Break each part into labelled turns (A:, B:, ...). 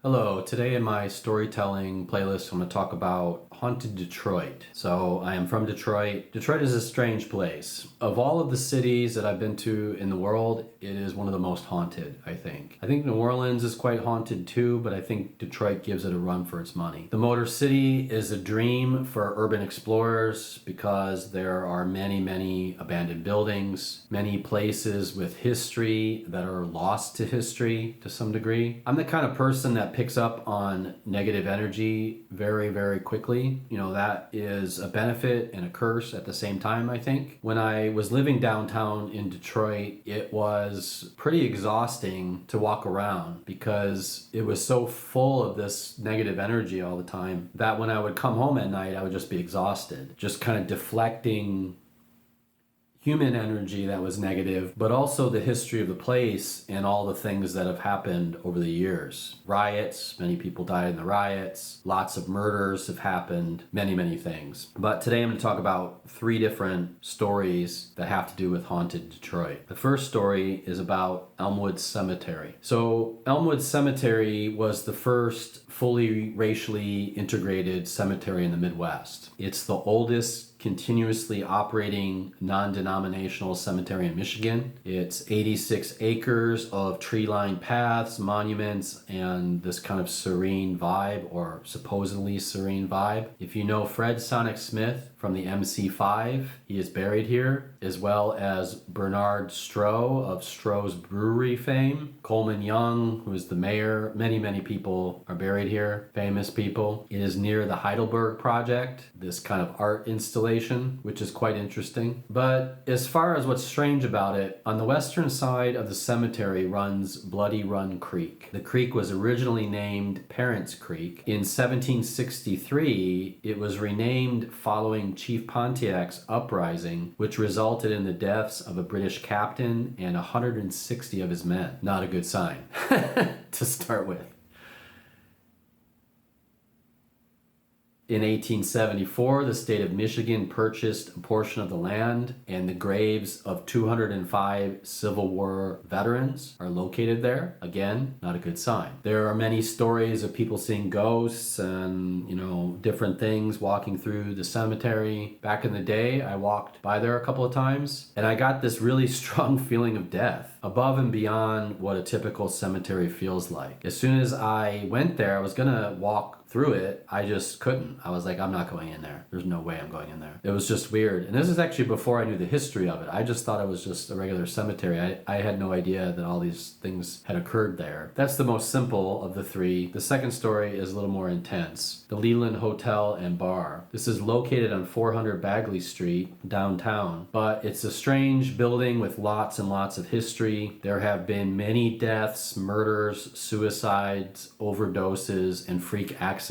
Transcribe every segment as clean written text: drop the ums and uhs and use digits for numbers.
A: Hello, today in my storytelling playlist I'm going to talk about haunted Detroit. So I am from Detroit. Detroit is a strange place. Of all of the cities that I've been to in the world, it is one of the most haunted, I think. I think New Orleans is quite haunted too, but I think Detroit gives it a run for its money. The Motor City is a dream for urban explorers because there are many abandoned buildings, many places with history that are lost to history to some degree. I'm the kind of person that picks up on negative energy very quickly. You know, that is a benefit and a curse at the same time, I think. When I was living downtown in Detroit, it was pretty exhausting to walk around because it was so full of this negative energy all the time that when I would come home at night, I would just be exhausted, just kind of deflecting human energy that was negative, but also the history of the place and all the things that have happened over the years. Riots, many people died in the riots, lots of murders have happened, many things. But today I'm going to talk about three different stories that have to do with haunted Detroit. The first story is about Elmwood Cemetery. So Elmwood Cemetery was the first fully racially integrated cemetery in the Midwest. It's the oldest continuously operating non-denominational cemetery in Michigan. It's 86 acres of tree-lined paths, monuments, and this kind of serene vibe, or supposedly serene vibe. If you know Fred Sonic Smith from the MC5, he is buried here, as well as Bernard Stroh of Stroh's Brewery fame. Coleman Young, who is the mayor. Many people are buried here, famous people. It is near the Heidelberg Project, this kind of art installation, which is quite interesting. But as far as what's strange about it, on the western side of the cemetery runs Bloody Run Creek. The creek was originally named Parents Creek. In 1763, it was renamed following Chief Pontiac's uprising, which resulted in the deaths of a British captain and 160 of his men. Not a good sign to start with. In 1874, the state of Michigan purchased a portion of the land, and the graves of 205 Civil War veterans are located there. Again, not a good sign. There are many stories of people seeing ghosts and, different things walking through the cemetery. Back in the day, I walked by there a couple of times, and I got this really strong feeling of death, above and beyond what a typical cemetery feels like. As soon as I went there, I was gonna walk through it. I just couldn't. I was like, I'm not going in there. There's no way I'm going in there. It was just weird. And this is actually before I knew the history of it. I just thought it was just a regular cemetery. I had no idea that all these things had occurred there. That's the most simple of the three. The second story is a little more intense. The Leland Hotel and Bar. This is located on 400 Bagley Street, downtown. But it's a strange building with lots and lots of history. There have been many deaths, murders, suicides, overdoses, and freak accidents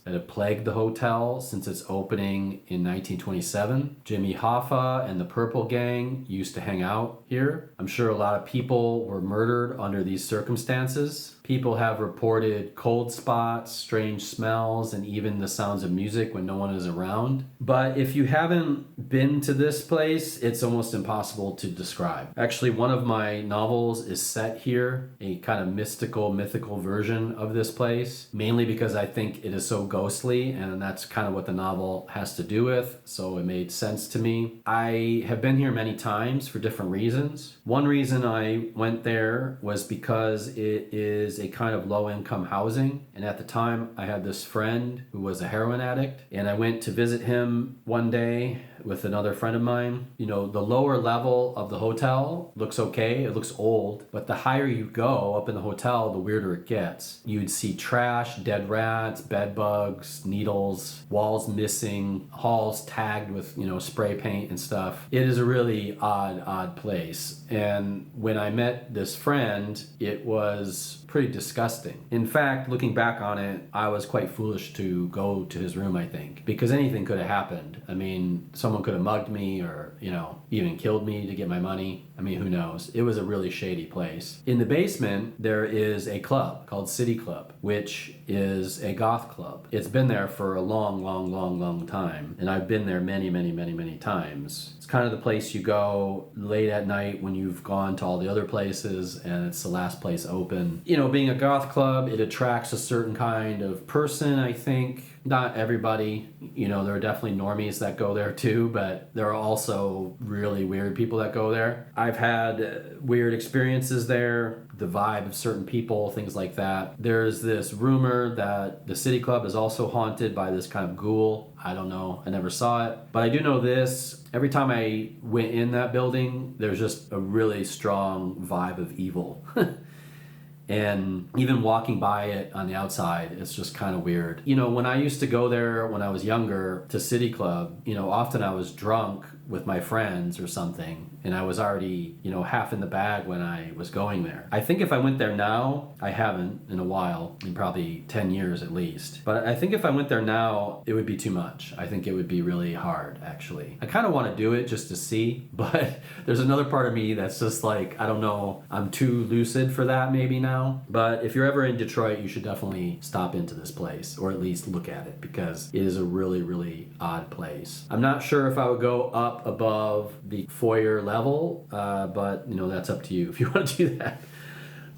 A: that have plagued the hotel since its opening in 1927. Jimmy Hoffa and the Purple Gang used to hang out here. I'm sure a lot of people were murdered under these circumstances. People have reported cold spots, strange smells, and even the sounds of music when no one is around. But if you haven't been to this place, it's almost impossible to describe. Actually, one of my novels is set here, a kind of mythical version of this place, mainly because I think it is so ghostly, and that's kind of what the novel has to do with, so it made sense to me. I have been here many times for different reasons. One reason I went there was because it is a kind of low-income housing, and at the time I had this friend who was a heroin addict, and I went to visit him one day with another friend of mine. The lower level of the hotel looks okay. It looks old, but the higher you go up in the hotel, the weirder it gets. You'd see trash, dead rats, bed bugs, needles, walls missing, halls tagged with, spray paint and stuff. It is a really odd place. And when I met this friend, it was pretty disgusting. In fact, looking back on it, I was quite foolish to go to his room, I think, because anything could have happened. I mean, someone could have mugged me or, even killed me to get my money. I mean, who knows? It was a really shady place. In the basement, there is a club called City Club, which is a goth club. It's been there for a long time, and I've been there many times. It's kind of the place you go late at night when you've gone to all the other places and it's the last place open. You know, being a goth club, it attracts a certain kind of person, I think. Not everybody, you know, there are definitely normies that go there too, but there are also really weird people that go there. I've had weird experiences there, the vibe of certain people, things like that. There's this rumor that the City Club is also haunted by this kind of ghoul. I don't know, I never saw it, but I do know this. Every time I went in that building, there's just a really strong vibe of evil. And even walking by it on the outside, it's just kind of weird. You know, when I used to go there when I was younger to City Club, you know, often I was drunk with my friends or something, and I was already, you know, half in the bag when I was going there. I think if I went there now, I haven't in a while, in probably 10 years at least, but I think if I went there now, it would be too much. I think it would be really hard, actually. I kind of want to do it just to see, but there's another part of me that's just like, I don't know, I'm too lucid for that maybe now. But if you're ever in Detroit, you should definitely stop into this place, or at least look at it, because it is a really odd place. I'm not sure if I would go up above the foyer level, but you know, that's up to you if you want to do that.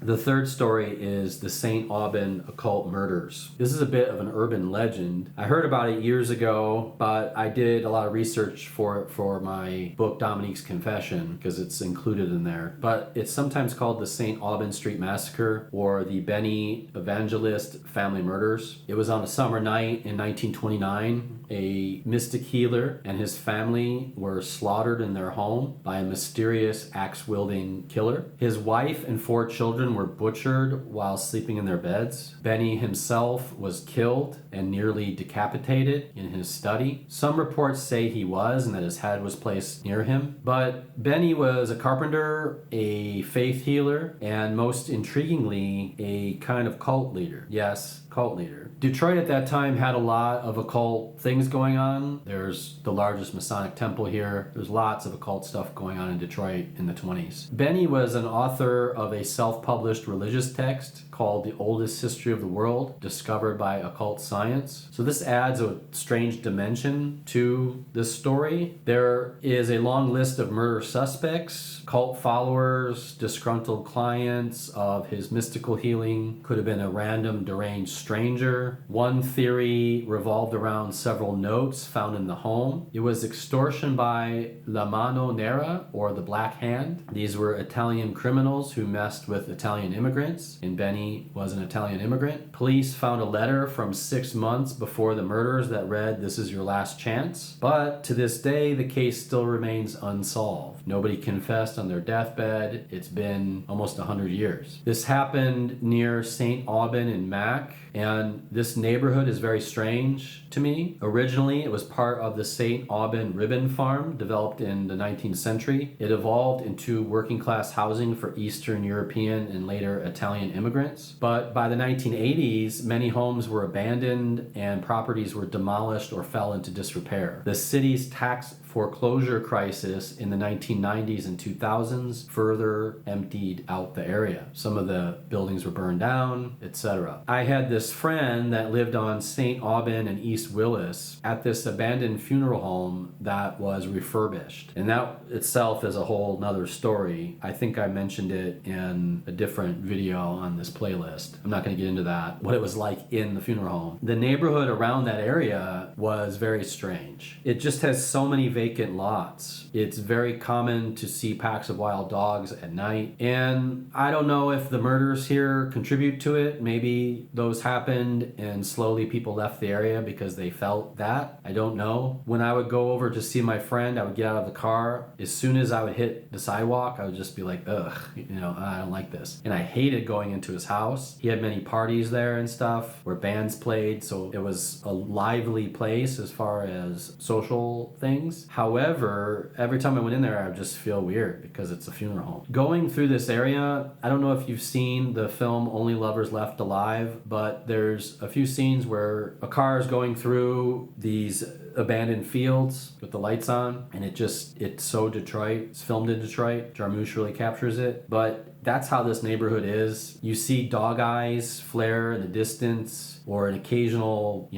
A: The third story is the St. Aubin Occult Murders. This is a bit of an urban legend. I heard about it years ago, but I did a lot of research for it for my book Dominique's Confession, because it's included in there. But it's sometimes called the St. Aubin Street Massacre or the Benny Evangelist Family Murders. It was on a summer night in 1929. A mystic healer and his family were slaughtered in their home by a mysterious axe-wielding killer. His wife and 4 children were butchered while sleeping in their beds. Benny himself was killed and nearly decapitated in his study. Some reports say he was, and that his head was placed near him. But Benny was a carpenter, a faith healer, and most intriguingly, a kind of cult leader. Yes, cult leader. Detroit at that time had a lot of occult things going on. There's the largest Masonic temple here. There's lots of occult stuff going on in Detroit in the 20s. Benny was an author of a self-published religious text called The Oldest History of the World, discovered by occult science. So this adds a strange dimension to this story. There is a long list of murder suspects, cult followers, disgruntled clients of his mystical healing. Could have been a random deranged stranger. One theory revolved around several notes found in the home. It was extortion by La Mano Nera, or the Black Hand. These were Italian criminals who messed with Italian immigrants, and Benny was an Italian immigrant. Police found a letter from 6 months before the murders that read, "This is your last chance." But to this day, the case still remains unsolved. Nobody confessed on their deathbed. It's been almost 100 years. This happened near St. Aubin in Mac, and this neighborhood is very strange to me. Originally, it was part of the St. Aubin Ribbon Farm, developed in the 19th century. It evolved into working class housing for Eastern European and later Italian immigrants. But by the 1980s, many homes were abandoned and properties were demolished or fell into disrepair. The city's tax foreclosure crisis in the 1990s and 2000s further emptied out the area. Some of the buildings were burned down, etc. I had this friend that lived on St. Aubin and East Willis at this abandoned funeral home that was refurbished. And that itself is a whole nother story. I think I mentioned it in a different video on this playlist. I'm not going to get into that, what it was like in the funeral home. The neighborhood around that area was very strange. It just has so many vacant lots. It's very common to see packs of wild dogs at night. And I don't know if the murders here contribute to it. Maybe those happened and slowly people left the area because they felt that. I don't know. When I would go over to see my friend, I would get out of the car. As soon as I would hit the sidewalk, I would just be like, ugh, I don't like this. And I hated going into his house. He had many parties there and stuff where bands played. So it was a lively place as far as social things. However, every time I went in there, I would just feel weird because it's a funeral home. Going through this area, I don't know if you've seen the film Only Lovers Left Alive, but there's a few scenes where a car is going through these abandoned fields with the lights on, and it's so Detroit. It's filmed in Detroit. Jarmusch really captures it. But that's how this neighborhood is. You see dog eyes flare in the distance, or an occasional,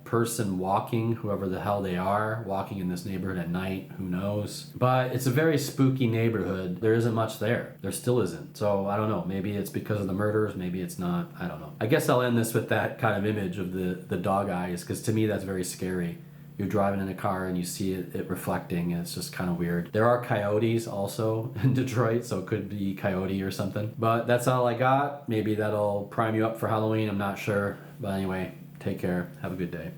A: person walking, whoever the hell they are, walking in this neighborhood at night, who knows. But it's a very spooky neighborhood. There isn't much there. There still isn't. So I don't know. Maybe it's because of the murders. Maybe it's not. I don't know. I guess I'll end this with that kind of image of the dog eyes, because to me that's very scary. You're driving in a car and you see it reflecting, and it's just kind of weird. There are coyotes also in Detroit, so it could be coyote or something. But that's all I got. Maybe that'll prime you up for Halloween. I'm not sure. But anyway, take care. Have a good day.